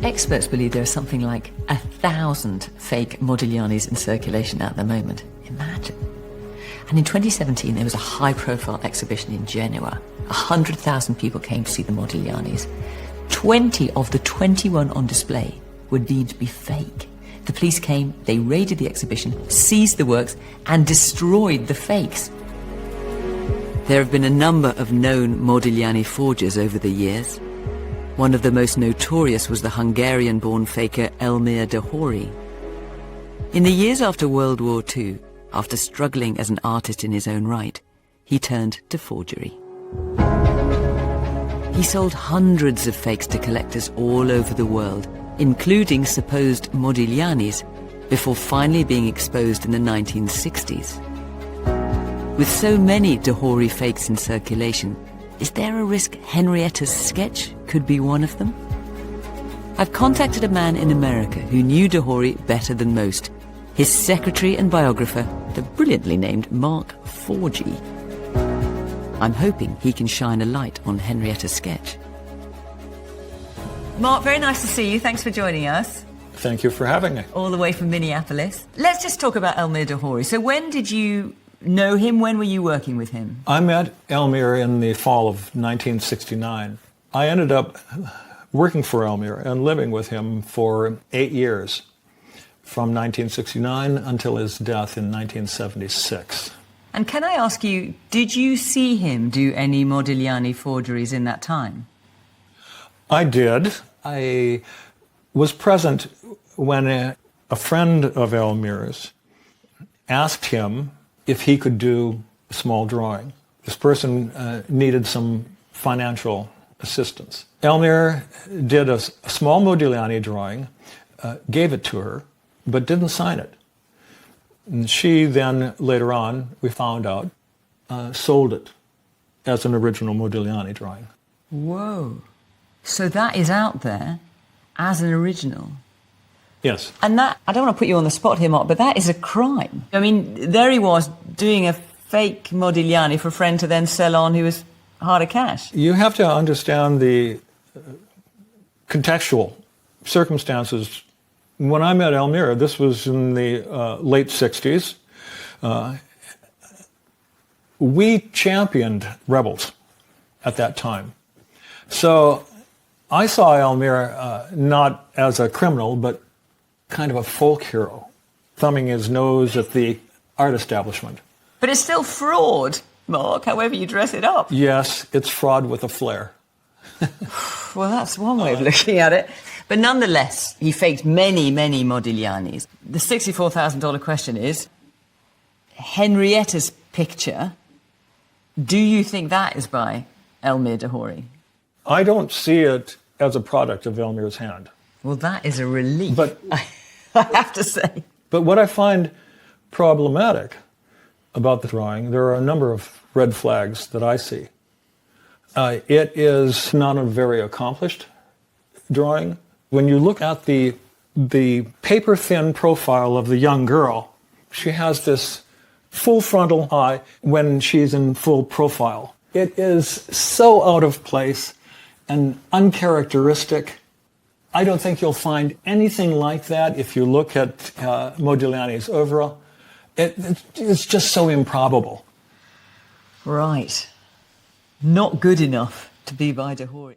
Experts believe there are something like 1,000 fake Modiglianis in circulation at the moment. Imagine. And in 2017, there was a high-profile exhibition in Genoa. 100,000 people came to see the Modiglianis. 20 of the 21 on display were deemed to be fake. The police came, they raided the exhibition, seized the works, and destroyed the fakes. There have been a number of known Modigliani forgers over the years. One of the most notorious was the Hungarian-born faker Elmyr de Hory. In the years after World War II, after struggling as an artist in his own right, he turned to forgery. He sold hundreds of fakes to collectors all over the world, including supposed Modiglianis, before finally being exposed in the 1960s. With so many de Hory fakes in circulation, is there a risk Henrietta's sketch could be one of them? I've contacted a man in America who knew de Hory better than most, his secretary and biographer, the brilliantly named Mark Forgy. I'm hoping he can shine a light on Henrietta's sketch. Mark, very nice to see you. Thanks for joining us. Thank you for having me. All the way from Minneapolis. Let's just talk about Elmyr de Hory. So when did you know him? When were you working with him? I met Elmyr in the fall of 1969. I ended up working for Elmyr and living with him for 8 years, from 1969 until his death in 1976. And can I ask you, did you see him do any Modigliani forgeries in that time? I did. I was present when a friend of Elmyr's asked him if he could do a small drawing. This person needed some financial assistance. Elmyr did a small Modigliani drawing, gave it to her, but didn't sign it. And she then, later on, we found out, sold it as an original Modigliani drawing. Whoa. So that is out there as an original? Yes. And that, I don't want to put you on the spot here, Mark, but that is a crime. I mean, there he was doing a fake Modigliani for a friend to then sell on who was hard of cash. You have to understand the contextual circumstances. When I met Elmyr, this was in the late 60s. We championed rebels at that time. So I saw Elmyr not as a criminal, but kind of a folk hero, thumbing his nose at the art establishment. But it's still fraud, Mark, however you dress it up. Yes, it's fraud with a flair. Well, that's one way of looking at it. But nonetheless, he faked many, many Modiglianis. The $64,000 question is, Henrietta's picture, do you think that is by Elmyr de Hory? I don't see it as a product of Elmyr's hand. Well, that is a relief, But I have to say. But what I find problematic about the drawing, there are a number of red flags that I see. It is not a very accomplished drawing. When you look at the paper-thin profile of the young girl, she has this full frontal eye when she's in full profile. It is so out of place and uncharacteristic. I don't think you'll find anything like that if you look at Modigliani's oeuvre. It's just so improbable. Right. Not good enough to be by de Hory.